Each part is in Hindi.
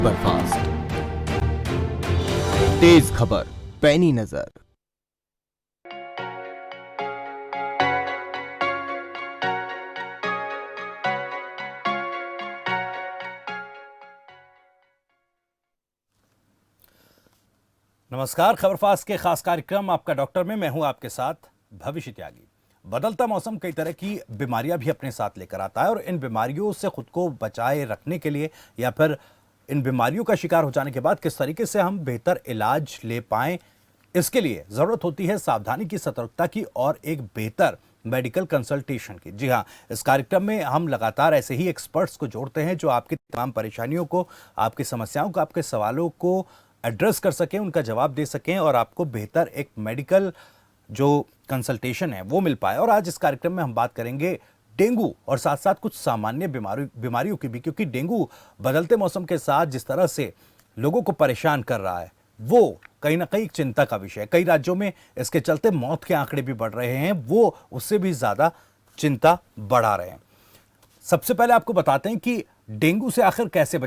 सुपरफास्ट, तेज खबर, पैनी नजर। नमस्कार, खबरफास्ट के खास कार्यक्रम आपका डॉक्टर में मैं हूं आपके साथ भविष्य त्यागी। बदलता मौसम कई तरह की बीमारियां भी अपने साथ लेकर आता है और इन बीमारियों से खुद को बचाए रखने के लिए या फिर इन बीमारियों का शिकार हो जाने के बाद किस तरीके से हम बेहतर इलाज ले पाएं, इसके लिए जरूरत होती है सावधानी की, सतर्कता की और एक बेहतर मेडिकल कंसल्टेशन की। जी हाँ, इस कार्यक्रम में हम लगातार ऐसे ही एक्सपर्ट्स को जोड़ते हैं जो आपकी तमाम परेशानियों को, आपकी समस्याओं को, आपके सवालों को एड्रेस कर सकें, उनका जवाब दे सकें और आपको बेहतर एक मेडिकल जो कंसल्टेशन है वो मिल पाए। और आज इस कार्यक्रम में हम बात करेंगे डेंगू और साथ साथ कुछ सामान्य बीमारियों की भी, क्योंकि डेंगू बदलते मौसम के साथ जिस तरह से लोगों को परेशान कर रहा है वो कहीं ना कहीं एक चिंता का विषय है। कई राज्यों में इसके चलते मौत के आंकड़े भी बढ़ रहे हैं, वो उससे भी ज्यादा चिंता बढ़ा रहे हैं। सबसे पहले आपको बताते हैं कि डेंगू से आखिर कैसे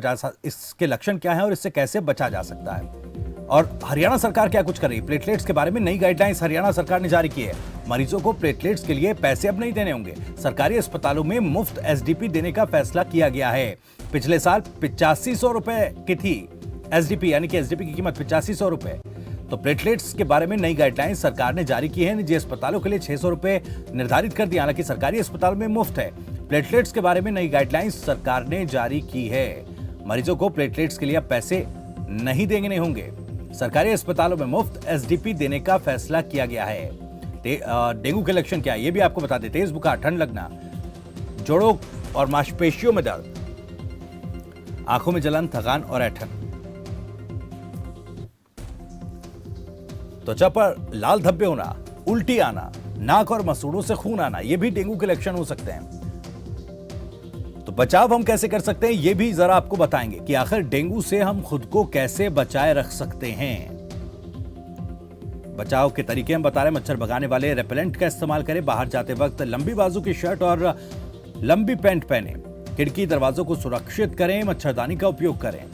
इसके लक्षण क्या हैं और इससे कैसे बचा जा सकता है और हरियाणा सरकार क्या कुछ कर रही है। प्लेटलेट्स के बारे में नई गाइडलाइंस हरियाणा सरकार ने जारी की है। मरीजों को प्लेटलेट्स के लिए पैसे अब नहीं देने होंगे। सरकारी अस्पतालों में मुफ्त एसडीपी देने का फैसला किया गया है। पिछले साल 8500 रुपए की थी एसडीपी, यानी कि एसडीपी की कीमत 8500 रुपए। तो प्लेटलेट्स के बारे में नई गाइडलाइंस सरकार ने जारी की है। निजी अस्पतालों के लिए 600 रुपए निर्धारित कर दिया, हालांकि सरकारी अस्पतालों में मुफ्त है। प्लेटलेट्स के बारे में नई गाइडलाइंस सरकार ने जारी की है। मरीजों को प्लेटलेट्स के लिए अब पैसे नहीं देने होंगे। सरकारी अस्पतालों में मुफ्त एसडीपी देने का फैसला किया गया है। डेंगू के लक्षण क्या है ये भी आपको बता दें। तेज बुखार, ठंड लगना, जोड़ों और मांसपेशियों में दर्द, आंखों में जलन, थकान और ऐंठन, त्वचा पर लाल धब्बे होना, उल्टी आना, नाक और मसूड़ों से खून आना, ये भी डेंगू के लक्षण हो सकते हैं। तो बचाव हम कैसे कर सकते हैं ये भी जरा आपको बताएंगे कि आखिर डेंगू से हम खुद को कैसे बचाए रख सकते हैं। बचाव के तरीके हम बता रहे हैं। मच्छर भगाने वाले रेपेलेंट का इस्तेमाल करें। बाहर जाते वक्त लंबी बाजू की शर्ट और लंबी पैंट पहने। खिड़की दरवाजों को सुरक्षित करें। मच्छरदानी का उपयोग करें।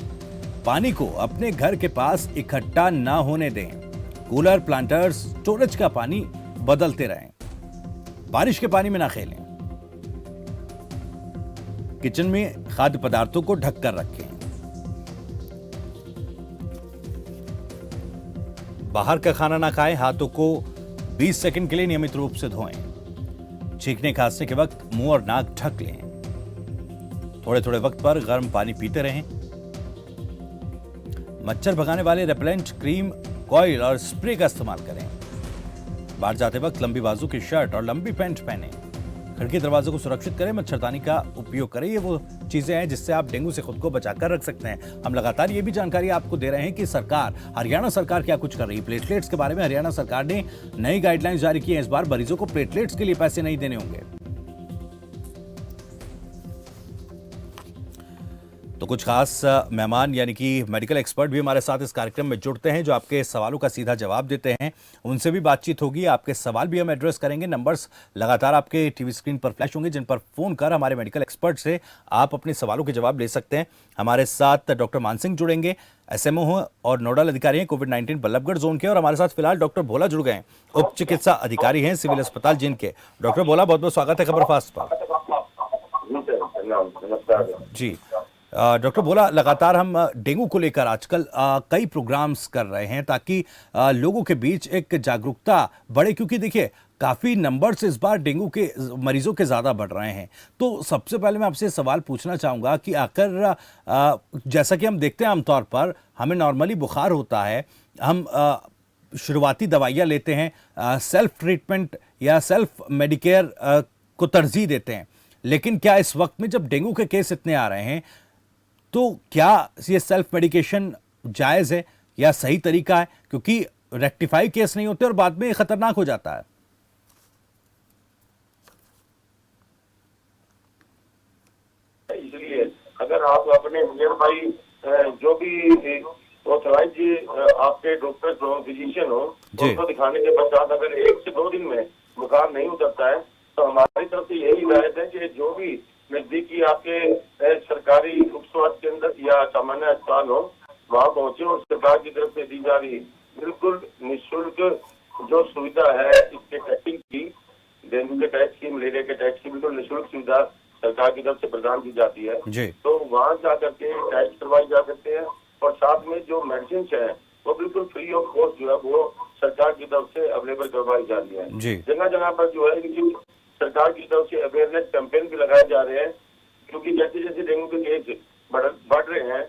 पानी को अपने घर के पास इकट्ठा ना होने दें। कूलर, प्लांटर्स, स्टोरेज का पानी बदलते रहें। बारिश के पानी में ना खेलें। किचन में खाद्य पदार्थों को ढककर रखें। बाहर का खाना ना खाएं। हाथों को 20 सेकंड के लिए नियमित रूप से धोएं। छींकने खांसने के वक्त मुंह और नाक ढक लें। थोड़े थोड़े वक्त पर गर्म पानी पीते रहें। मच्छर भगाने वाले रेपेलेंट, क्रीम, कॉइल और स्प्रे का इस्तेमाल करें। बाहर जाते वक्त लंबी बाजू की शर्ट और लंबी पैंट पहने। खिड़की दरवाजों को सुरक्षित करें। मच्छरदानी का उपयोग करें। ये वो चीजें हैं जिससे आप डेंगू से खुद को बचाकर रख सकते हैं। हम लगातार ये भी जानकारी आपको दे रहे हैं कि हरियाणा सरकार क्या कुछ कर रही है। प्लेटलेट्स के बारे में हरियाणा सरकार ने नई गाइडलाइंस जारी की है। इस बार मरीजों को प्लेटलेट्स के लिए पैसे नहीं देने होंगे। तो कुछ खास मेहमान यानी कि मेडिकल एक्सपर्ट भी हमारे साथ इस कार्यक्रम में जुड़ते हैं जो आपके सवालों का सीधा जवाब देते हैं। उनसे भी बातचीत होगी। आपके सवाल भी हम एड्रेस करेंगे। नंबर्स लगातार आपके टीवी स्क्रीन पर फ्लैश होंगे जिन पर फोन कर हमारे मेडिकल एक्सपर्ट से आप अपने सवालों के जवाब ले सकते हैं। हमारे साथ डॉक्टर मान सिंह जुड़ेंगे, एसएमओ और नोडल अधिकारी हैं कोविड-19 बल्लभगढ़ जोन के। और हमारे साथ फिलहाल डॉक्टर भोला जुड़ गए हैं, उप चिकित्सा अधिकारी हैं सिविल अस्पताल जिन के। डॉक्टर भोला, बहुत बहुत स्वागत है खबरफास्ट पर। जी डॉक्टर भोला, लगातार हम डेंगू को लेकर आजकल कई प्रोग्राम्स कर रहे हैं ताकि लोगों के बीच एक जागरूकता बढ़े, क्योंकि देखिए काफ़ी नंबर्स इस बार डेंगू के मरीजों के ज़्यादा बढ़ रहे हैं। तो सबसे पहले मैं आपसे सवाल पूछना चाहूँगा कि आखिर जैसा कि हम देखते हैं आमतौर पर हमें नॉर्मली बुखार होता है, हम शुरुआती दवाइयाँ लेते हैं, सेल्फ ट्रीटमेंट या सेल्फ मेडिकेयर को तरजीह देते हैं। लेकिन क्या इस वक्त में जब डेंगू के केस इतने आ रहे हैं तो क्या ये सेल्फ मेडिकेशन जायज़ है या सही तरीका है, क्योंकि रेक्टिफाई केस नहीं होते और बाद में खतरनाक हो जाता है। इसलिए अगर आप अपने नियर बाई जो भी ऑथराइज आपके डॉक्टर हो, फिजिशियन हो, उनको दिखाने के पश्चात अगर 1 से 2 दिन में बुखार नहीं उतरता है तो हमारी तरफ से यही हिदायत है कि जो भी नजदीकी आपके सरकारी उप स्वास्थ्य केंद्र या सामान्य अस्पताल हो वहाँ पहुंचे और सरकार की तरफ से दी जा रही बिल्कुल निःशुल्क जो सुविधा है इसके टेस्टिंग की, डेंगू के टेस्ट की, मलेरिया के टेस्ट की बिल्कुल निःशुल्क सुविधा सरकार की तरफ से प्रदान की जाती है। जी। तो वहाँ जा करके टेस्ट करवाए जा सकते हैं और साथ में जो मेडिसिन है वो बिल्कुल फ्री ऑफ कॉस्ट जो है वो सरकार की तरफ से अवेलेबल करवाई जा रही है। जी। जगह जगह पर जो है इनकी सरकार की तरफ से अवेयरनेस कैंपेन भी लगाए जा रहे हैं, क्योंकि जैसे जैसे डेंगू के केस बढ़ रहे हैं,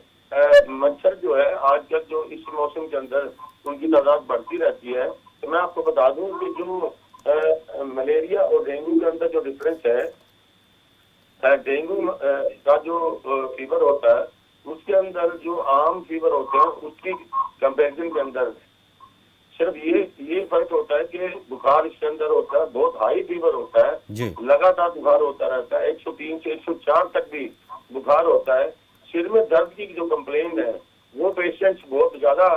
मच्छर जो है आजकल जो इस मौसम के अंदर उनकी तादाद बढ़ती रहती है। तो मैं आपको बता दूं कि जो मलेरिया और डेंगू के अंदर जो डिफरेंस है, डेंगू का जो फीवर होता है उसके अंदर जो आम फीवर होते हैं उसकी कंपैरिजन के अंदर सिर्फ ये फर्क होता है कि बुखार इसके अंदर होता है, बहुत हाई फीवर होता है, लगातार बुखार होता रहता है, 103 से 104 तक भी बुखार होता है। सिर में दर्द की जो कंप्लेंट है वो पेशेंट्स बहुत ज्यादा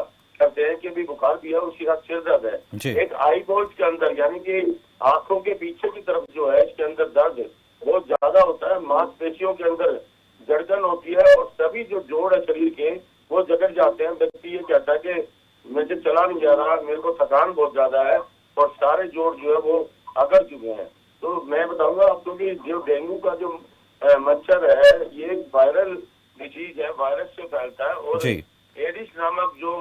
करते हैं कि भी बुखार भी है उसके साथ सिर दर्द है। एक आई बॉल्स के अंदर यानी कि आंखों के पीछे की तरफ जो है इसके अंदर दर्द बहुत ज्यादा होता है, मांसपेशियों के अंदर जड़कन होती है और सभी जो जोड़ है शरीर के वो जकड़ जाते हैं। व्यक्ति ये कहता है कि मुझे चला नहीं जा रहा, मेरे को थकान बहुत ज्यादा है और सारे जोड़ जो है वो अकड़ चुके हैं। तो मैं बताऊंगा आपको कि जो डेंगू का जो मच्छर है ये वायरल डिजीज है, वायरस से फैलता है और एडिस नामक जो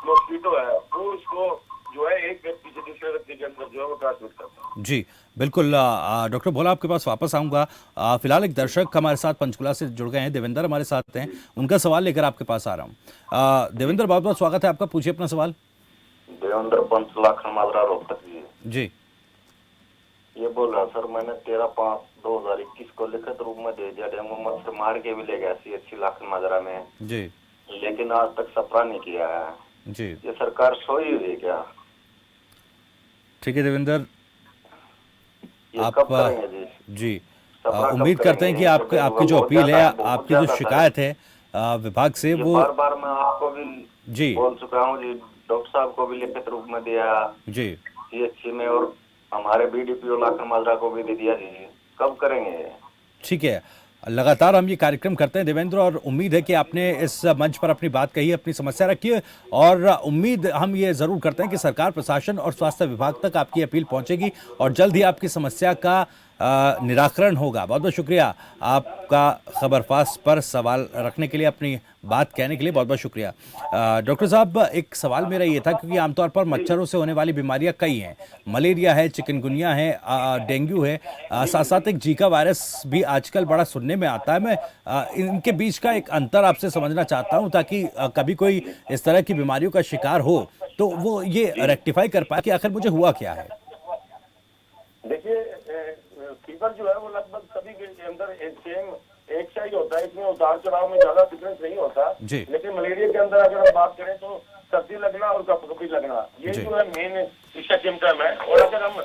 मॉस्किटो है वो इसको जो है एक व्यक्ति से दूसरे व्यक्ति के अंदर जो है वो ट्रांसमिट करता है। जी बिल्कुल। डॉक्टर भोला आपके पास वापस आऊंगा। फिलहाल एक दर्शक हमारे साथ पंचकुला से जुड़ गए हैं, देवेंद्र हमारे साथ हैं, उनका सवाल लेकर आपके पास आ रहा हूं। देवेंद्र बहुत बहुत स्वागत है आपका, पूछिए अपना सवाल। देवेंद्र पंचकुला खनमाजरा रोहतक जी। ये बोल रहा सर, मैंने 13/5/2021 को लिखित रूप में दे दिया, डेंगू मच्छर मार के भी ले गया CHC लाखनमाजरा में जी, लेकिन आज तक सफरा नहीं किया है जी। ये सरकार सोई हुई है क्या? ठीक है देवेंद्र, आप कब करेंगे जी उम्मीद करते हैं कि आपकी जो अपील है, आपकी जो शिकायत है विभाग से वो बार बार मैं आपको भी जी बोल चुका हूँ जी, डॉक्टर साहब को भी लिखित रूप में दिया जी CHC में और हमारे BDPO लाखनमाजरा को भी दे दिया जी, कब करेंगे? ठीक है, लगातार हम ये कार्यक्रम करते हैं देवेंद्र और उम्मीद है कि आपने इस मंच पर अपनी बात कही, अपनी समस्या रखी है और उम्मीद हम ये ज़रूर करते हैं कि सरकार, प्रशासन और स्वास्थ्य विभाग तक आपकी अपील पहुंचेगी और जल्द ही आपकी समस्या का निराकरण होगा। बहुत बहुत शुक्रिया आपका खबरफास्ट पर सवाल रखने के लिए, अपनी बात कहने के लिए बहुत बहुत शुक्रिया। डॉक्टर साहब, एक सवाल मेरा ये था, क्योंकि आमतौर पर मच्छरों से होने वाली बीमारियां कई हैं, मलेरिया है, चिकनगुनिया है, डेंगू है, साथ साथ एक जीका वायरस भी आजकल बड़ा सुनने में आता है। मैं इनके बीच का एक अंतर आपसे समझना चाहता हूं ताकि कभी कोई इस तरह की बीमारियों का शिकार हो तो वो ये रेक्टिफाई कर पाए कि आखिर मुझे हुआ क्या है। देखिए, फीवर जो है वो लगभग सभी के अंदर सेम एक सा ही होता है, इसमें उतार चढ़ाव में ज्यादा डिफरेंस नहीं होता। लेकिन मलेरिया के अंदर अगर हम बात करें तो सर्दी लगना और कपकपी लगना ये जो है मेन इसका सिम्टम है। और अगर हम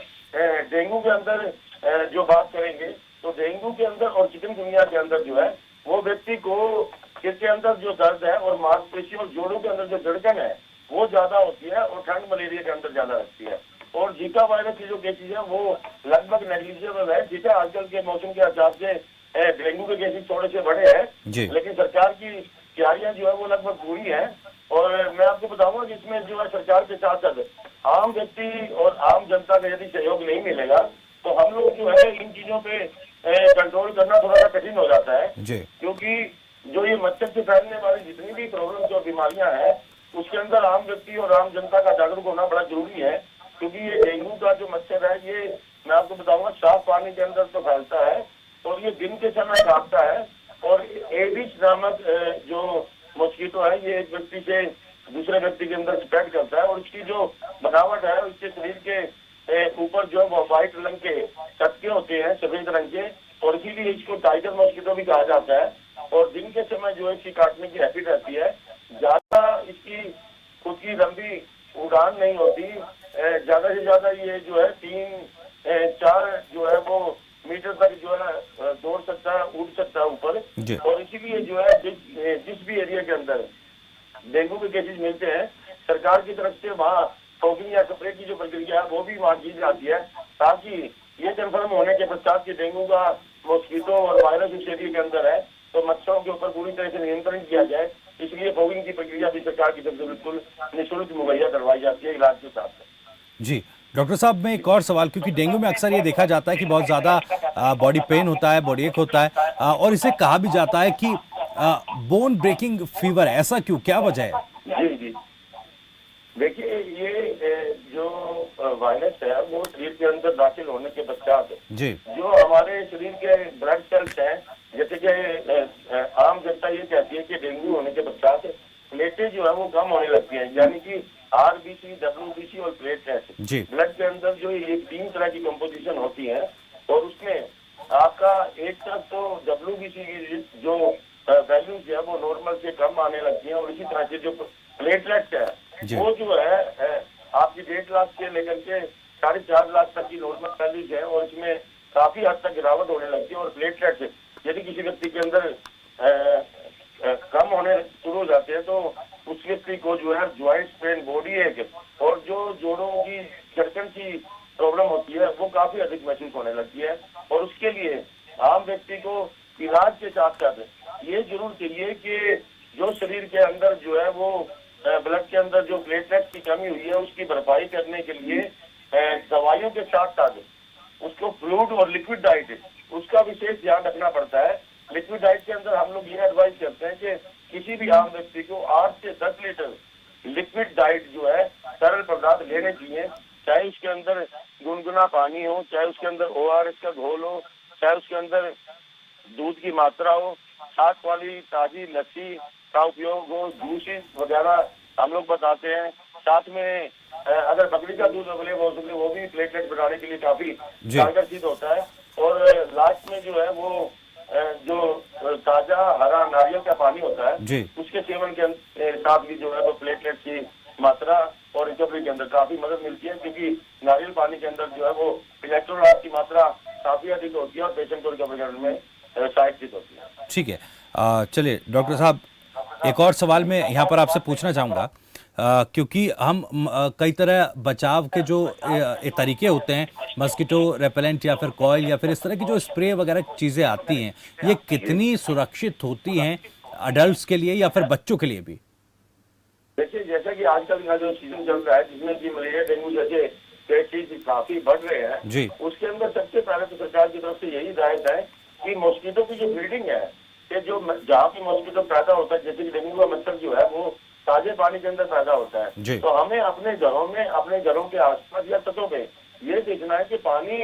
डेंगू के अंदर जो बात करेंगे तो डेंगू के अंदर और चिकनगुनिया के अंदर जो है वो व्यक्ति को सिर के अंदर जो दर्द है और मांसपेशी और जोड़ों के अंदर जो धड़कन है वो ज्यादा होती है और ठंड मलेरिया के अंदर ज्यादा रहती है। और जीका वायरस की जो केसेज है वो लगभग नेग्लिजिबल है। जीका आजकल के मौसम के हिसाब से डेंगू के केसेज थोड़े से बढ़े हैं, लेकिन सरकार की तैयारियां जो है वो लगभग पूरी है। और मैं आपको बताऊंगा कि इसमें जो है सरकार के साथ साथ आम व्यक्ति और आम जनता का यदि सहयोग नहीं मिलेगा तो हम लोग जो है इन चीजों पे कंट्रोल करना थोड़ा सा कठिन हो जाता है, क्योंकि जो ये मच्छर से फैलने वाली जितनी भी प्रॉब्लम्स और बीमारियां हैं उसके अंदर आम व्यक्ति और आम जनता का जागरूक होना बड़ा जरूरी है। क्योंकि ये डेंगू का जो मच्छर है ये मैं आपको बताऊंगा साफ पानी के अंदर तो फैलता है और ये दिन के समय काटता है। और एडिस नामक जो मॉस्किटो है ये एक व्यक्ति से दूसरे व्यक्ति के अंदर स्प्रेड करता है और इसकी जो बनावट है इसके शरीर के ऊपर जो है वो व्हाइट रंग के चटके होते हैं, सफेद रंग के, और इसीलिए इसको टाइगर मॉस्किटो भी कहा जाता है। और दिन के समय जो है इसकी काटने की हैबिट रहती है, ज्यादा इसकी खुद की लंबी उड़ान नहीं होती, ज्यादा से ज्यादा ये जो है 3-4 जो है वो मीटर तक जो है दौड़ सकता है, उड़ सकता है ऊपर। और इसीलिए जो है जिस भी एरिया के अंदर डेंगू के केसेस मिलते हैं सरकार की तरफ से वहाँ फॉगिंग या स्प्रे की जो प्रक्रिया है वो भी वहाँ की जाती है, ताकि ये कंफर्म होने के पश्चात कि डेंगू का मॉस्किटो और वायरस इस एरिया के अंदर है तो मच्छरों के ऊपर पूरी तरह से नियंत्रण किया जाए इसलिए फॉगिंग की प्रक्रिया भी सरकार की तरफ से बिल्कुल निःशुल्क मुहैया करवाई जाती है इलाज के साथ में। जी डॉक्टर साहब, मैं एक और सवाल, क्योंकि डेंगू में अक्सर ये देखा जाता है कि बहुत ज़्यादा बॉडी पेन होता है, बॉडी एक होता है, और इसे कहा भी जाता है कि बोन ब्रेकिंग फीवर, ऐसा क्यों, क्या वजह है? जी जी, देखिए ये जो वायरस है वो शरीर के अंदर दाखिल होने के पश्चात जी जो हमारे शरीर के ब्लड सेल्स हैं, जैसे कि आम जनता ये कहती है कि डेंगू होने के पश्चात प्लेटें जो है वो कम होने लगती हैं, यानी कि आरबीसी, डब्ल्यूबीसी और प्लेटलेट जी ब्लड के अंदर जो ये 3 तरह की कंपोजिशन होती है, और उसमें आपका एक तरफ तो डब्ल्यूबीसी की जो वैल्यूज है वो नॉर्मल से कम आने लगती हैं, और इसी तरह से जो प्लेटलेट्स जी। है वो जो है आपकी 1.5 लाख से लेकर के 4.5 लाख तक की नॉर्मल वैल्यूज है, और इसमें काफी हद तक गिरावट होने लगती है। और प्लेटलेट्स यदि किसी व्यक्ति के अंदर कम होने शुरू हो जाते हैं तो उस व्यक्ति को जो है ज्वाइंट पेन, बॉडी एक, और जो जोड़ों की धड़कन की प्रॉब्लम होती है वो काफी अधिक महसूस होने लगती है। और उसके लिए आम व्यक्ति को इलाज के साथ साथ ये जरूर चाहिए कि जो शरीर के अंदर जो है वो ब्लड के अंदर जो प्लेटलेट्स की कमी हुई है उसकी भरपाई करने के लिए दवाइयों के साथ साथ उसको फ्लूइड और लिक्विड डाइट उसका विशेष ध्यान रखना पड़ता है। लिक्विड डाइट के अंदर हम लोग ये एडवाइस करते हैं कि किसी भी आम व्यक्ति को 8 से 10 लीटर लिक्विड डाइट जो है तरल पदार्थ लेने चाहिए, चाहे उसके अंदर गुनगुना पानी हो, चाहे उसके अंदर ORS का घोल हो, चाहे उसके अंदर दूध की मात्रा हो, छाछ वाली ताजी लस्सी का उपयोग हो, जूसेस वगैरह हम लोग बताते हैं। साथ में अगर बकरी का दूध अवेलेबल हो सके वो भी प्लेटलेट बढ़ाने के लिए काफी कारगर सिद्ध होता है। और लास्ट में जो है वो जो ताजा हरा नारियल का पानी होता है उसके सेवन के साथ भी जो है वो प्लेटलेट की मात्रा और रिकवरी के अंदर काफी मदद मिलती है, क्योंकि नारियल पानी के अंदर जो है वो इलेक्ट्रोलाइट की मात्रा काफी अधिक होती है और पेशेंट को रिकवरी करने में सहायक सिद्ध होती है। ठीक है, चलिए डॉक्टर साहब, एक और सवाल मैं यहाँ पर आपसे पूछना चाहूँगा, क्योंकि हम कई तरह बचाव के जो तरीके होते हैं, मस्कीटो रेपेलेंट या फिर कॉइल या फिर इस तरह की जो स्प्रे वगैरह चीज़ें आती हैं, ये कितनी सुरक्षित होती हैं अडल्ट्स के लिए या फिर बच्चों के लिए भी? देखिए, जैसा कि आजकल का जो सीजन चल रहा है जिसमें कि मलेरिया, डेंगू जैसे केसेस काफी बढ़ रहे हैं जी, उसके अंदर सबसे पहले तो सरकार की तरफ से यही हिदायत है कि मॉस्किटो की जो ब्रीडिंग है कि जो जहाँ पे मॉस्किटो पैदा होता है, जैसे कि डेंगू का मच्छर जो है वो ताजे पानी के अंदर पैदा होता है, तो हमें अपने घरों में, अपने घरों के आसपास या तटों पे ये देखना है कि पानी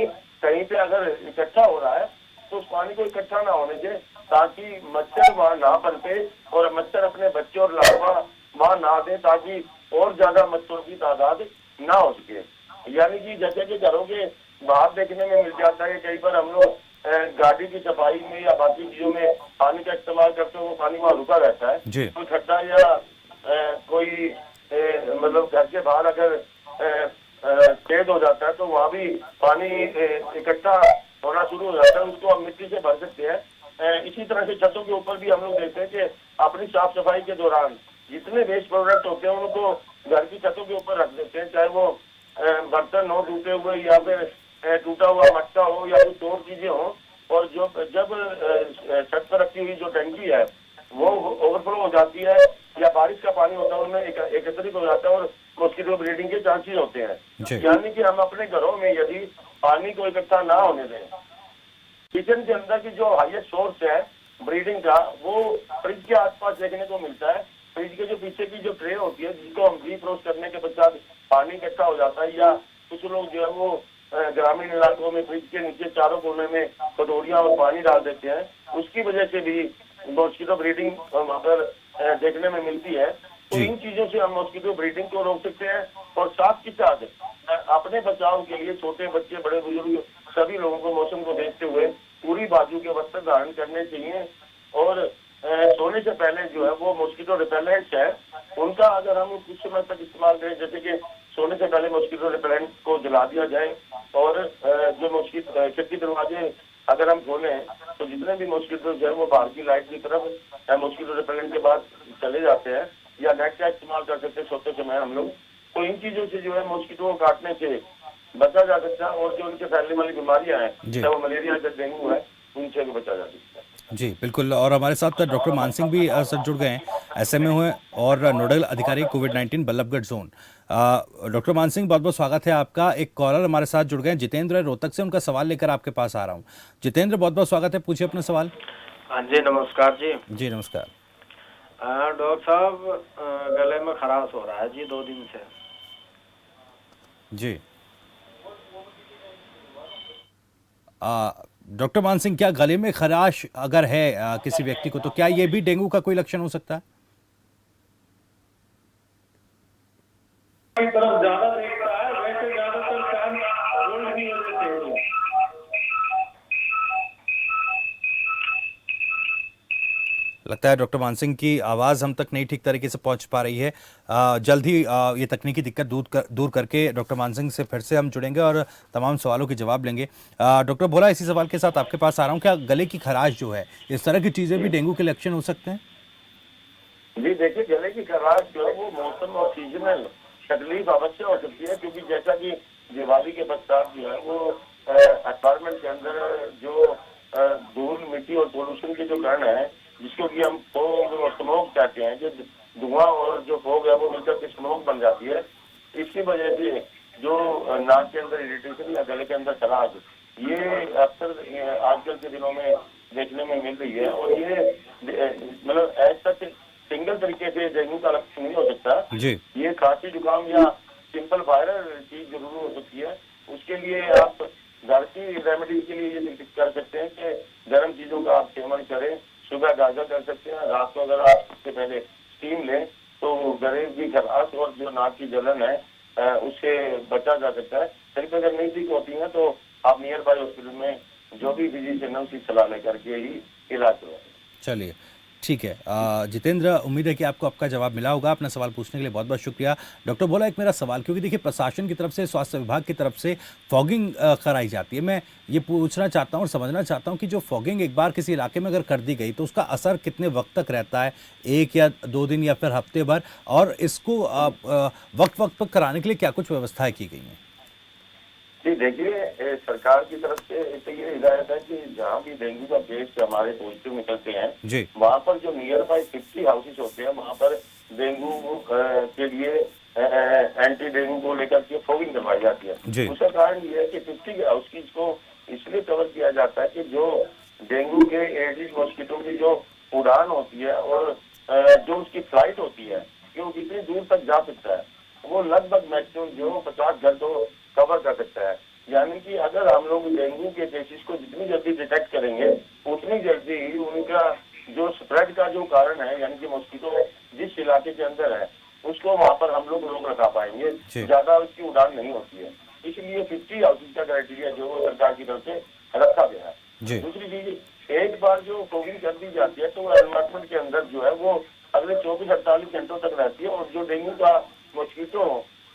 कहीं पे अगर इकट्ठा हो रहा है तो उस पानी को इकट्ठा ना होने दें, ताकि मच्छर वहाँ ना पनपे और मच्छर अपने बच्चे और लार्वा वहाँ ना दे, ताकि और ज्यादा मच्छरों की तादाद ना हो सके। यानी कि जैसे कि घरों के बाहर देखने में मिल जाता है, कई बार हम लोग गाड़ी की सफाई में या बाकी चीजों में पानी का इस्तेमाल करते हैं, वो पानी वहाँ रुका रहता है, कोई खड्डा या कोई मतलब घर के बाहर अगर छेद हो जाता है तो वहाँ भी पानी इकट्ठा होना शुरू हो जाता है, उसको हम मिट्टी से भर सकते हैं। इसी तरह से छतों के ऊपर भी हम लोग देखते हैं कि अपनी साफ सफाई के दौरान जितने वेस्ट प्रोडक्ट होते हैं उनको घर की छतों के ऊपर रख देते हैं, चाहे वो बर्तन हो टूटे हुए या फिर टूटा हुआ मटका हो या कुछ और चीजें हो, और जो जब छत पर रखी हुई जो टंकी है वो ओवरफ्लो हो जाती है या बारिश का पानी होता है उनमें एकत्रित हो जाता है और मॉस्किटो ब्रीडिंग के चांसेस होते हैं। यानी कि हम अपने घरों में यदि पानी को इकट्ठा ना होने दें, किचन के अंदर की जो हाईएस्ट सोर्स है ब्रीडिंग का वो फ्रिज के आसपास देखने को मिलता है। फ्रिज के जो पीछे की जो ट्रे होती है जिसको हम डीफ्रोस्ट करने के पश्चात पानी इकट्ठा हो जाता है, या कुछ लोग जो है वो ग्रामीण इलाकों में फ्रिज के नीचे चारों कोने में कटोरियां और पानी डाल देते हैं, उसकी वजह से भी मॉस्किटो ब्रीडिंग वहाँ पर देखने में मिलती है। तो इन चीजों से हम मॉस्किटो ब्रीडिंग को रोक सकते हैं, और साथ ही साथ अपने बचाव के लिए छोटे बच्चे, बड़े बुजुर्ग सभी लोगों को मौसम को देखते हुए पूरी बाजू के वस्त्र धारण करने चाहिए, और सोने से पहले जो है वो मॉस्किटो रिपेलेंट है उनका अगर हम कुछ समय तक इस्तेमाल करें, जैसे कि सोने से पहले मॉस्किटो रिपेलेंट को जला दिया जाए, और जो मॉस्किटो खिड़की दरवाजे अगर हम खोलें तो जितने भी मॉस्किटो जो है वो बाहर की लाइट की तरफ मॉस्किटो रिपेलेंट के बाद चले जाते हैं, या नेट का इस्तेमाल कर सकते हैं सोते समय हम लोग। तो इन चीजों से जो है मॉस्किटो को काटने से बचा जा सकता है, और जो उनके फैलने वाली बीमारियां हैं चाहे वो मलेरिया या डेंगू है उनसे भी बचा जा सकता है। जी बिल्कुल। और हमारे साथ डॉक्टर मान सिंह भी सर जुड़ गए हैं, एसएमए हुए और नोडल अधिकारी कोविड-19 बल्लभगढ़ जोन। डॉक्टर मान सिंह, बहुत बहुत स्वागत है आपका। एक कॉलर हमारे साथ जुड़ गए हैं, जितेंद्र है रोहतक से, उनका सवाल लेकर आपके पास आ रहा हूँ। जितेंद्र, बहुत बहुत स्वागत है, पूछिए अपना सवाल। हाँ जी, नमस्कार जी। जी नमस्कार। डॉक्टर साहब, गले में खराश हो रहा है जी 2 दिन से। जी डॉक्टर मान सिंह, क्या गले में खराश अगर है किसी व्यक्ति को, तो क्या ये भी डेंगू का कोई लक्षण हो सकता है? की तरफ ज्यादा देख रहा है, वैसे ज्यादातर चांस कोल्ड की वजह से हो। लगता है डॉक्टर मान सिंह की आवाज़ हम तक नहीं ठीक तरीके से पहुंच पा रही है। जल्द ही ये तकनीकी दिक्कत दूर करके डॉक्टर मान सिंह से फिर से हम जुड़ेंगे और तमाम सवालों के जवाब लेंगे। डॉक्टर भोला, इसी सवाल के साथ आपके पास आ रहा हूं, क्या गले की खराश जो है, इस तरह की चीज़ें भी डेंगू के लक्षण हो सकते हैं? जी देखिए, गले की खराश जो है वो मौसम और सीजनल तकलीफ अवश्य हो सकती है, क्योंकि जैसा कि दिवाली के पश्चात जो है वो अपार्टमेंट के अंदर जो धूल मिट्टी और पोल्यूशन के जो कारण है, जिसको कि हम फोग और स्मोक कहते हैं, जो धुआं और जो फोग है वो मिलकर के स्मोक बन जाती है। इसकी वजह से जो नाक के अंदर इरिटेशन या गले के अंदर खराश, ये अक्सर आजकल के दिनों में देखने में मिल रही है। और ये मतलब ऐसा सिंगल तरीके से डेंगू का लक्षण नहीं हो सकता जी। ये खांसी जुकाम या सिंपल वायरल चीज जरूर हो सकती है। उसके लिए आप घर की रेमेडी के लिए ये कर सकते हैं कि गर्म चीजों का आप सेवन करें, सुबह गाजर कर सकते हैं, रात को अगर आप उससे पहले स्टीम लें तो गले की खराश और जो नाक की जलन है उससे बचा जा सकता है। सिर्फ अगर नहीं ठीक होती है तो आप नियर बाय हॉस्पिटल में जो भी फिजिशियन है उसकी सलाह लेकर के ही इलाज करवाएं। चलिए ठीक है। जितेंद्र, उम्मीद है कि आपको आपका जवाब मिला होगा। अपना सवाल पूछने के लिए बहुत बहुत शुक्रिया। डॉक्टर भोला, एक मेरा सवाल, क्योंकि देखिए प्रशासन की तरफ से, स्वास्थ्य विभाग की तरफ से फॉगिंग कराई जाती है। मैं ये पूछना चाहता हूँ और समझना चाहता हूँ कि जो फॉगिंग एक बार किसी इलाके में अगर कर दी गई तो उसका असर कितने वक्त तक रहता है, 1 या 2 दिन या फिर हफ्ते भर, और इसको वक्त वक्त पर कराने के लिए क्या कुछ व्यवस्थाएं की गई हैं? जी देखिए, सरकार की तरफ से तो ये हिदायत है कि जहाँ भी डेंगू का केस हमारे पॉजिटिव निकलते हैं जी। वहाँ पर जो नियर बाई 50 हाउसेस होते हैं वहाँ पर डेंगू के लिए एंटी डेंगू को लेकर के फॉगिंग करवाई जाती है। उसका कारण ये है कि 50 हाउसेस को इसलिए कवर किया जाता है कि जो डेंगू के एडिस मॉस्किटो की जो उड़ान होती है और जो उसकी फ्लाइट होती है कि वो कितनी दूर तक जा सकता है, वो लगभग मैक्सिमम जो 50 घर तो कवर कर सकता है। यानी कि अगर हम लोग डेंगू के केसेस को जितनी जल्दी डिटेक्ट करेंगे उतनी जल्दी ही उनका जो स्प्रेड का जो कारण है, यानी कि मॉस्किटो जिस इलाके के अंदर है उसको वहाँ पर हम लोग रोक रखा पाएंगे, ज्यादा उसकी उड़ान नहीं होती है। इसलिए 50 हाउसेज का क्राइटेरिया जो सरकार की तरफ से रखा गया है। दूसरी चीज, एक बार जो फॉगिंग कर दी जाती है तो एनवायरमेंट के अंदर जो है वो अगले 24-48 घंटों तक रहती है, और जो डेंगू का मॉस्किटो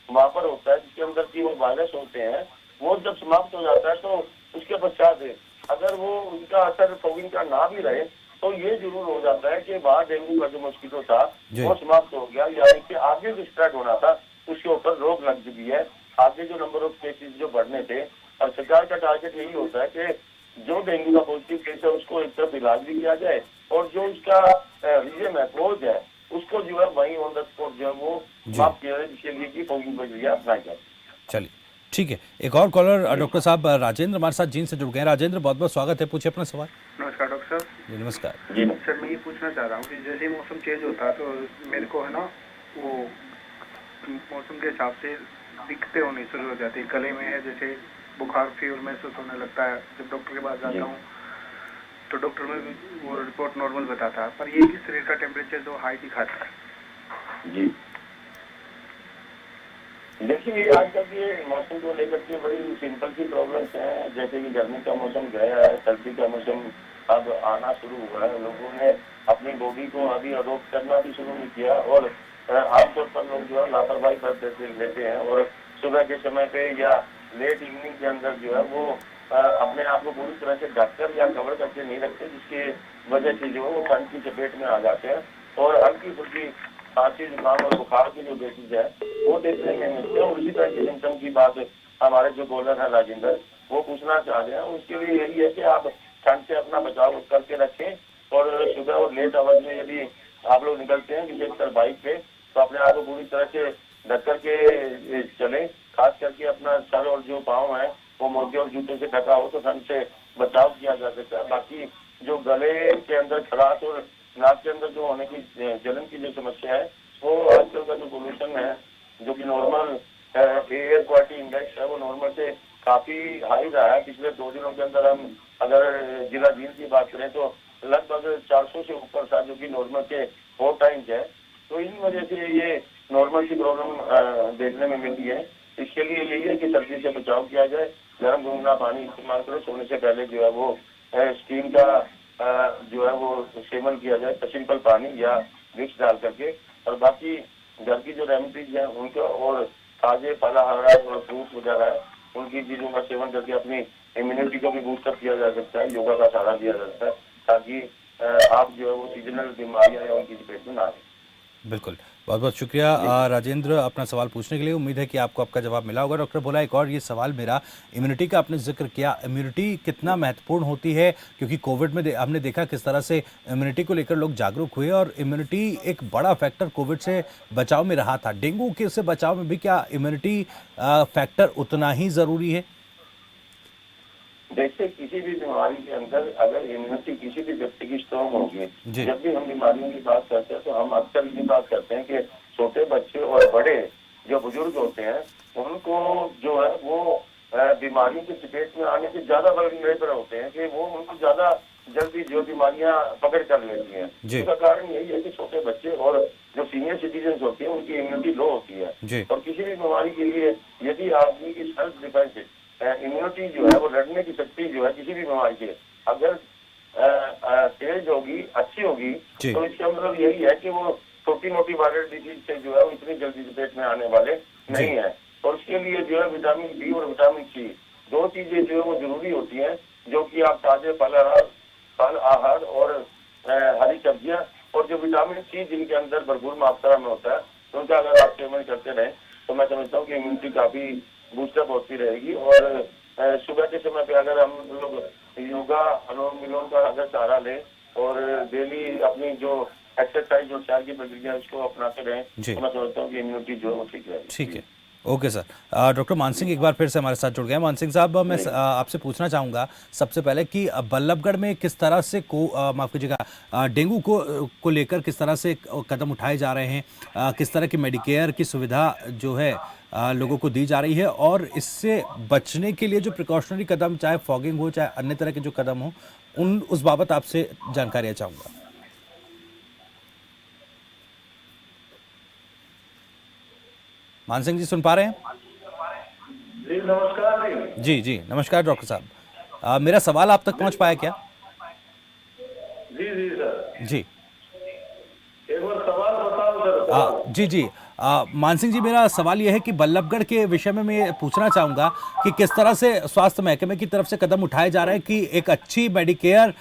वहाँ पर होता है जिसके अंदर की वो वायरस होते हैं, वो जब समाप्त हो जाता है तो उसके पश्चात अगर वो उनका असर फॉगिंग का ना भी रहे तो ये जरूर हो जाता है कि वहाँ डेंगू का जो मॉस्किटो था वो समाप्त हो गया, यानी कि आगे जो स्प्रेड होना था उसके ऊपर रोक लग चुकी है। आगे जो नंबर ऑफ केसेस जो बढ़ने थे, और सरकार का टारगेट यही होता है कि जो डेंगू का पॉजिटिव केस है उसको एक तरफ इलाज भी किया जाए और जो उसका रीजन है, कोज है, उसको जो है वहीं ऑन द स्पॉट जो है वो माफ किया जाए, जिसके लिए की फॉगिंग प्रक्रिया अपनाई जाए। चलिए ठीक है। एक और कॉलर डॉक्टर साहब राजेंद्र हमारे साथ जीन से जुड़ गए हैं। राजेंद्र, बहुत बहुत स्वागत है, पूछे अपना सवाल। नमस्कार डॉक्टर साहब। जी नमस्कार। सर मैं ये पूछना चाह रहा हूँ कि जैसे ही मौसम चेंज होता है तो मेरे को है ना वो मौसम के हिसाब से दिक्कतें होनी शुरू हो जाती है। गले में है जैसे बुखार फीवर महसूस होने लगता है। जब डॉक्टर के पास जाता हूँ तो डॉक्टर में भी वो रिपोर्ट नॉर्मल बताता है, पर ये कि शरीर का टेम्परेचर जो हाई दिखाता है। जी देखिए, आजकल के मौसम को लेकर के बड़ी सिंपल सी प्रॉब्लम्स हैं, जैसे कि गर्मी का मौसम गया है, सर्दी का मौसम अब आना शुरू हुआ है। लोगों ने अपनी बॉडी को अभी अडॉप्ट करना भी शुरू नहीं किया, और आमतौर पर लोग जो है लापरवाही कर लेते हैं और सुबह के समय पे या लेट इवनिंग के अंदर जो है वो अपने आप को पूरी तरह से ढककर या कवर करके नहीं रखते, जिसकी वजह से जो है वो ठंड की चपेट में आ जाते हैं और हल्की फुल्की खांसी जुकाम और बुखार की जो केसेज है वो देखने में मिलते हैं। और उसी तरह के सिम्टम की बात हमारे जो कॉलर है राजेंद्र वो पूछना चाह रहे हैं, उसके लिए यही है कि आप ठंड से अपना बचाव करके रखें और सुबह और लेट आवर्स में यदि आप लोग निकलते हैं विशेषकर बाइक पे, तो अपने आप को पूरी तरह से ढक करके चले। खास करके अपना सर और जो पाँव है वो मोजे और जूते से ढका हो तो ठंड से बचाव किया जा सकता है। बाकी जो गले के अंदर खराश और नाक के अंदर जो होने की जलन की जो समस्या है, वो आजकल का जो पोल्यूशन है, जो कि नॉर्मल एयर क्वालिटी इंडेक्स है, वो नॉर्मल से काफी हाई रहा है। पिछले 2 दिनों के अंदर हम अगर जिला जींद की बात करें तो लगभग 400 से ऊपर था, जो कि नॉर्मल के 4 टाइम्स है। तो इन वजह से ये नॉर्मल की प्रॉब्लम देखने में मिलती है। इसके लिए यही है कि सर्दी से बचाव किया जाए, गर्म गुनगुना पानी इस्तेमाल करें, सोने से पहले जो है वो स्टीम का जो है वो सेवन किया जाए, सिंपल पानी या विक्स डाल करके। और बाकी घर की जो रेमेडीज है उनका और ताजे फलाहार और फ्रूट वगैरह है उनकी चीजों का सेवन करके अपनी इम्यूनिटी को भी बूस्टअप किया जा सकता है, योगा का सहारा दिया जा सकता है, ताकि आप जो है वो सीजनल बीमारियां या उनकी चपेट में ना आए। बिल्कुल, बहुत बहुत शुक्रिया राजेंद्र अपना सवाल पूछने के लिए। उम्मीद है कि आपको आपका जवाब मिला होगा। डॉक्टर भोला, एक और ये सवाल मेरा, इम्यूनिटी का आपने जिक्र किया, इम्यूनिटी कितना महत्वपूर्ण होती है? क्योंकि कोविड में हमने देखा किस तरह से इम्यूनिटी को लेकर लोग जागरूक हुए और इम्यूनिटी एक बड़ा फैक्टर कोविड से बचाव में रहा था। डेंगू के से बचाव में भी क्या इम्यूनिटी फैक्टर उतना ही ज़रूरी है? जैसे किसी भी बीमारी के अंदर अगर इम्यूनिटी किसी भी व्यक्ति की स्ट्रॉन्ग होगी, जब भी हम बीमारियों की बात करते हैं तो हम अक्सर ये बात करते हैं कि छोटे बच्चे और बड़े जो बुजुर्ग होते हैं उनको जो है वो बीमारियों की चपेट में आने से ज्यादा वल्नरेबल होते हैं, कि वो उनको ज्यादा जल्दी जो बीमारियां पकड़ कर लेती हैं। इसका कारण यही है कि छोटे बच्चे और जो सीनियर सिटीजन होते हैं उनकी इम्यूनिटी लो होती है। और किसी भी बीमारी के लिए यदि आदमी की सेल्फ डिफेंस इम्यूनिटी जो है वो लड़ने की शक्ति जो है किसी भी बीमारी के अगर तेज होगी, अच्छी होगी, तो इसका मतलब यही है कि वो छोटी मोटी वायरल डिजीज से जो है वो इतनी जल्दी पेट में आने वाले नहीं है। और उसके लिए जो है विटामिन डी और विटामिन सी 2 चीजें जो है वो जरूरी होती हैं, जो कि आप ताजे फल आहार और हरी सब्जियां और जो विटामिन सी जिनके अंदर भरपूर मात्रा में होता है, तो उनका अगर आप सेवन करते रहें तो मैं समझता हूँ कि इम्यूनिटी काफी बूस्टअप होती रहेगी। और सुबह के समय पे अगर हम लोग योगा अनुलोम विलोम का अगर सहारा लें और डेली अपनी जो एक्सरसाइज और सैर की प्रक्रिया उसको अपनाते रहें, तो मैं समझता हूँ कि इम्यूनिटी जो है वो ठीक रहेगी। ठीक है, ओके सर। डॉक्टर मान सिंह एक बार फिर से हमारे साथ जुड़ गए। मान सिंह साहब, मैं आपसे पूछना चाहूँगा सबसे पहले कि बल्लभगढ़ में किस तरह से माफ़ कीजिएगा डेंगू को लेकर किस तरह से कदम उठाए जा रहे हैं, किस तरह की मेडिकेयर की सुविधा जो है लोगों को दी जा रही है, और इससे बचने के लिए जो प्रिकॉशनरी कदम, चाहे फॉगिंग हो चाहे अन्य तरह के जो कदम हो, उस बाबत आपसे जानकारियाँ चाहूँगा। मान सिंह जी सुन पा रहे हैं? जी नमस्कार। जी नमस्कार डॉक्टर साहब, मेरा सवाल आप तक पहुंच पाया क्या? जी सर। जी एक बार सवाल बताओ सर। जी मान सिंह जी, मेरा सवाल यह है कि बल्लभगढ़ के विषय में मैं पूछना चाहूँगा कि किस तरह से स्वास्थ्य महकमे की तरफ से कदम उठाए जा रहे हैं कि एक अच्छी मेडिकेयर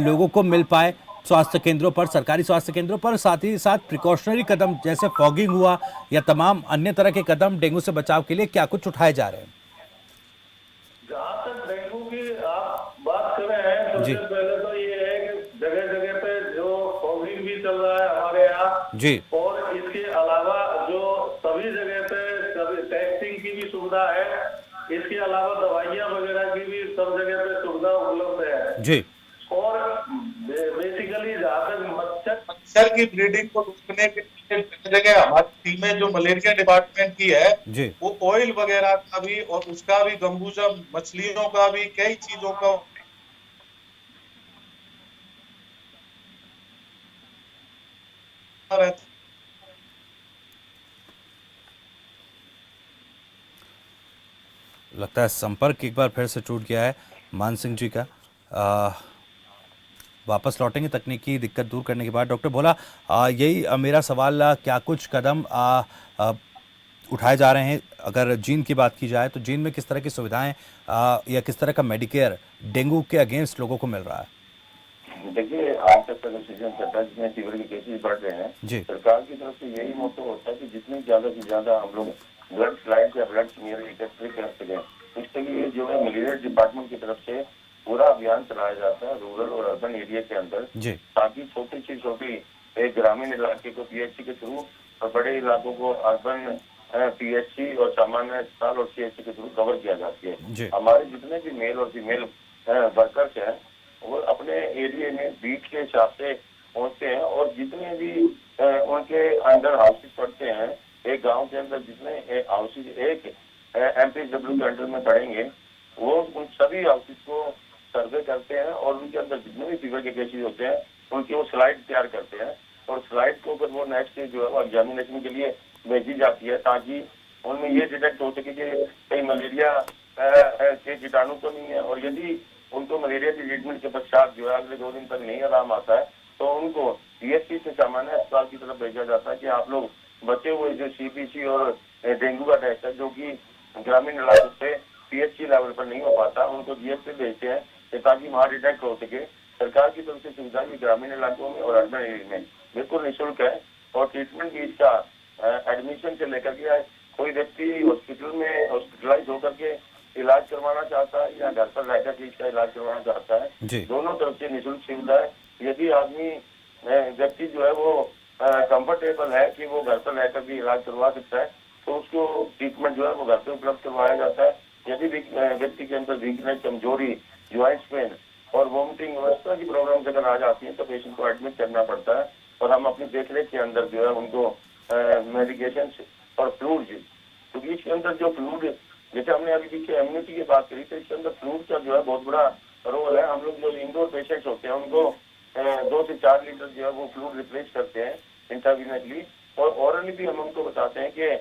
लोगों को मिल पाए स्वास्थ्य केंद्रों पर, सरकारी स्वास्थ्य केंद्रों पर, साथ ही साथ प्रिकॉशनरी कदम जैसे फॉगिंग हुआ या तमाम अन्य तरह के कदम डेंगू से बचाव के लिए क्या कुछ उठाए जा रहे हैं? जहाँ तक डेंगू की आप बात कर रहे हैं, सबसे पहले तो ये है कि जगह जगह पे जो फॉगिंग भी चल रहा है हमारे यहाँ जी, और इसके अलावा जो सभी जगह पे टेस्टिंग की भी सुविधा है, इसके अलावा दवाइयाँ वगैरह की भी सब जगह पे सुविधा उपलब्ध है जी। और बेसिकली जहाँ तक मच्छर की ब्रीडिंग को रोकने के लिए जगह हमारी टीमें जो मलेरिया डिपार्टमेंट की है जी, वो ऑयल वगैरह का भी और उसका भी गंबूजा मछलियों का भी कई चीजों का लगता है संपर्क एक बार फिर से टूट गया है मान सिंह जी का। वापस लौटेंगे तकनीकी दिक्कत दूर करने के बाद। डॉक्टर भोला, यही मेरा सवाल, क्या कुछ कदम उठाए जा रहे हैं? अगर जींद की बात की जाए तो जींद में किस तरह की सुविधाएं या किस तरह का मेडिकेयर डेंगू के अगेंस्ट लोगों को मिल रहा है? देखिए, आज तक का सीजन चलता है जिसमें फीवर के केसेस बढ़ रहे हैं, सरकार की तरफ से यही मोटो होता है कि जितनी ज्यादा से ज्यादा हम लोग ब्लड स्लाइड या ब्लड स्मीयर एकत्रित कर सकें। इसके लिए जो है मलेरिया डिपार्टमेंट की तरफ से पूरा अभियान चलाया जाता है रूरल और अर्बन एरिया के अंदर, जी ताकि छोटी से छोटी एक ग्रामीण इलाके को पीएचसी के थ्रू और बड़े इलाकों को अर्बन पीएचसी और सामान्य अस्पताल और सीएचसी के थ्रू कवर किया जाती जी। है। हमारे जितने भी मेल और फीमेल वर्कर्स हैं वो अपने एरिया में बीट के हिसाब से पहुंचते हैं, और जितने भी उनके अंडर हाउसेज पड़ते हैं, एक गांव के अंदर जितने हाउसेज एक एमपीडब्ल्यू के अंडर में पड़ेंगे, वो उन सभी हाउसेज को सर्वे करते हैं और उनके अंदर जितने भी फीवर के केसेज होते हैं उनकी वो स्लाइड तैयार करते हैं, और स्लाइड को फिर वो नेक्स्ट जो है वो एग्जामिनेशन के लिए भेजी जाती है, ताकि उनमें ये डिटेक्ट हो सके कि कहीं मलेरिया के कीटाणु तो नहीं है। और यदि उनको मलेरिया की ट्रीटमेंट के पश्चात जो है अगले 2 दिन तक नहीं आराम आता है, तो उनको पीएचसी से सामान्य अस्पताल की तरफ भेजा जाता है कि आप लोग बचे हुए जो सीपीसी और डेंगू का टेस्ट है, जो कि ग्रामीण इलाकों से पीएचसी लेवल पर नहीं हो पाता, उनको डीएस पे भेजते हैं ताकि वहाँ डिटेक्ट हो सके। सरकार की तरफ से सुविधा भी ग्रामीण इलाकों में और अर्बन एरिया में बिल्कुल निःशुल्क है, और ट्रीटमेंट भी इसका एडमिशन से लेकर के कोई व्यक्ति हॉस्पिटल में हॉस्पिटलाइज होकर के इलाज करवाना चाहता है या घर पर रहकर के इसका इलाज करवाना चाहता है, जी। दोनों तरफ से निःशुल्क सुविधा है। यदि आदमी व्यक्ति जो है वो कंफर्टेबल है कि वो घर पर रहकर भी इलाज करवा सकता है, तो उसको ट्रीटमेंट जो है वो घर पे उपलब्ध करवाया जाता है। यदि व्यक्ति के अंदर वीकनेस, कमजोरी, ज्वाइंट्स पेन और वोमिटिंग और इस तरह की प्रॉब्लम अगर आ जाती है, तो पेशेंट को एडमिट करना पड़ता है, और हम अपनी देखरेख के अंदर जो है उनको मेडिकेशन और फ्लूड, क्योंकि इसके अंदर जो फ्लूड, जैसे हमने अभी पीछे इम्यूनिटी की बात करी, तो इसके अंदर फ्लूड का जो है बहुत बड़ा रोल है। हम लोग जो इंडोर पेशेंट्स होते हैं उनको 2 से 4 लीटर जो है वो फ्लूड रिप्लेस करते हैं इंट्रावीनसली, और ओरली भी हम उनको बताते हैं कि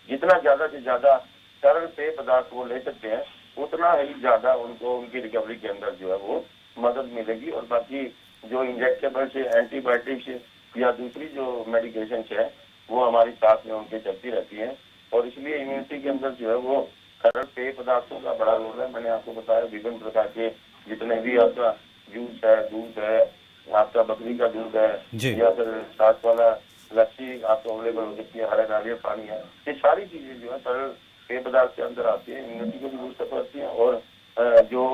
जितना ज्यादा से ज्यादा तरल पेय पदार्थ वो ले सकते हैं, उतना ही ज्यादा उनको उनकी रिकवरी के अंदर जो है वो मदद मिलेगी। और बाकी जो इंजेक्टेबल्स, एंटीबायोटिक्स या दूसरी जो मेडिकेशन है वो हमारी साथ में उनके चलती रहती है, और इसलिए इम्यूनिटी के अंदर जो है वो तरल पेय पदार्थों का बड़ा रोल है। मैंने आपको बताया विभिन्न प्रकार के जितने भी आपका जूस है, दूध है, आपका बकरी का दूध जी। है, या फिर छाछ वाला लस्सी आपको अवेलेबल हो सकती है, हरा नारियल पानी है, ये सारी चीजें जो है तरल पेय पदार्थ के अंदर आती है, इम्यूनिटी को भी बूस्ट करती है, और जो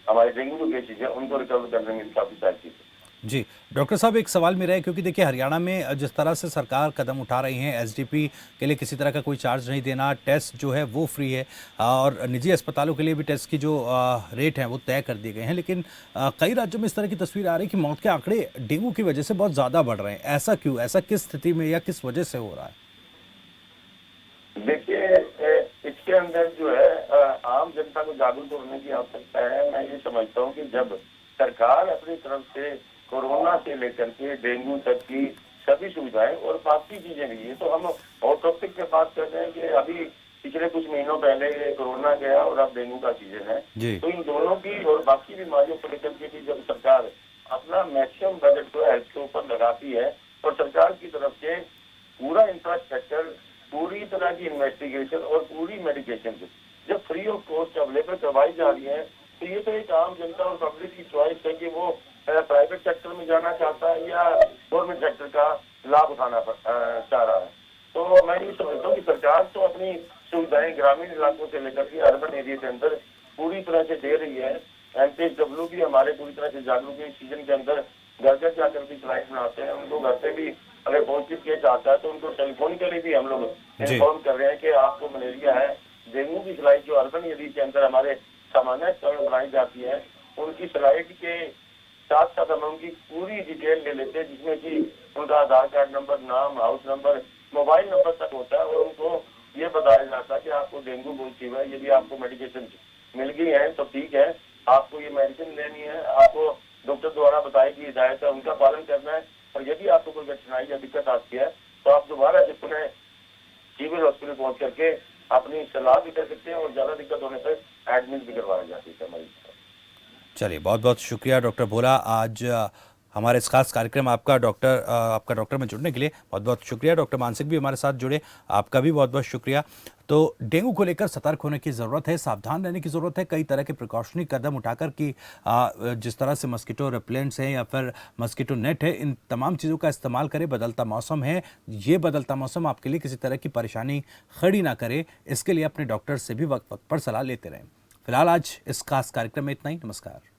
हमारे डेंगू के केसेज है उनको रिकवर करने में काफी सहायक है। जी डॉक्टर साहब, एक सवाल मेरा है, क्योंकि देखिए हरियाणा में जिस तरह से सरकार कदम उठा रही है, एसडीपी के लिए किसी तरह का कोई चार्ज नहीं देना, टेस्ट जो है वो फ्री है, और निजी अस्पतालों के लिए भी टेस्ट की जो रेट है वो तय कर दिए गए हैं, लेकिन कई राज्यों में इस तरह की तस्वीर आ रही है कि मौत के आंकड़े डेंगू की वजह से बहुत ज़्यादा बढ़ रहे हैं। ऐसा क्यों? ऐसा किस स्थिति में या किस वजह से हो रहा है? देखिए, इसके अंदर जो है आम जनता को जागरूक होने की आवश्यकता है। मैं ये समझता हूँ कि जब सरकार अपनी तरफ से कोरोना से लेकर के डेंगू तक की सभी सुविधाएं और बाकी चीजें भी, ये तो हम और टॉपिक पे बात कर रहे हैं कि अभी पिछले कुछ महीनों पहले कोरोना गया और अब डेंगू का सीजन है, तो इन दोनों की और बाकी बीमारियों को लेकर के भी जब सरकार अपना मैक्सिमम बजट को हेल्थ के ऊपर लगाती है, और सरकार की तरफ से पूरा इंफ्रास्ट्रक्चर, पूरी तरह की इन्वेस्टिगेशन और पूरी मेडिकेशन जब फ्री ऑफ कॉस्ट अवेलेबल करवाई जा रही है, तो ये तो एक आम जनता और पब्लिक की चॉइस है कि वो प्राइवेट सेक्टर में जाना चाहता है या गवर्नमेंट सेक्टर का लाभ उठाना चाह रहा है। तो मैं ये समझता हूँ कि सरकार तो अपनी सुविधाएं ग्रामीण इलाकों से लेकर के अर्बन एरिया के अंदर पूरी तरह से दे रही है। एमपीएचडब्ल्यू भी हमारे पूरी तरह से जागरूक है। सीजन के अंदर घर घर जाकर भी स्लाइड बनाते हैं, उनको घर पे भी अगर पॉजिटिव केस आता है तो उनको टेलीफोनिकली भी हम लोग इन्फॉर्म कर रहे हैं कि आपको मलेरिया है। डेंगू की स्लाइड जो अर्बन एरिया के अंदर हमारे सामान्य स्तर पर बनाई जाती है, उनकी स्लाइड के साथ साथ हम उनकी पूरी डिटेल ले लेते हैं, जिसमें कि उनका आधार कार्ड नंबर, नाम, हाउस नंबर, मोबाइल नंबर तक होता है, और उनको ये बताया जाता है कि आपको डेंगू पॉजिटिव है, यदि आपको मेडिकेशन मिल गई है तो ठीक है, आपको ये मेडिसिन लेनी है, आपको डॉक्टर द्वारा बताई गई हिदायत है, उनका पालन करना है, और यदि आपको कोई कठिनाई या दिक्कत आती है तो आप दोबारा से पुनः सिविल हॉस्पिटल पहुंच करके अपनी सलाह भी कर सकते हैं, और ज्यादा दिक्कत होने पर एडमिट भी करवाया जाती है मरीज को। चलिए, बहुत बहुत शुक्रिया डॉक्टर भोला, आज हमारे इस खास कार्यक्रम आपका डॉक्टर में जुड़ने के लिए बहुत बहुत शुक्रिया। डॉक्टर मानसिक भी हमारे साथ जुड़े, आपका भी बहुत बहुत शुक्रिया। तो डेंगू को लेकर सतर्क होने की ज़रूरत है, सावधान रहने की ज़रूरत है, कई तरह के प्रिकॉशनरी कदम उठाकर कि जिस तरह से मस्कीटो रिपेलेंट्स हैं या फिर मस्कीटो नेट है, इन तमाम चीज़ों का इस्तेमाल करें। बदलता मौसम है, ये बदलता मौसम आपके लिए किसी तरह की परेशानी खड़ी ना करे, इसके लिए अपने डॉक्टर से भी वक्त वक्त पर सलाह लेते रहें। फिलहाल आज इस खास कार्यक्रम में इतना ही। नमस्कार।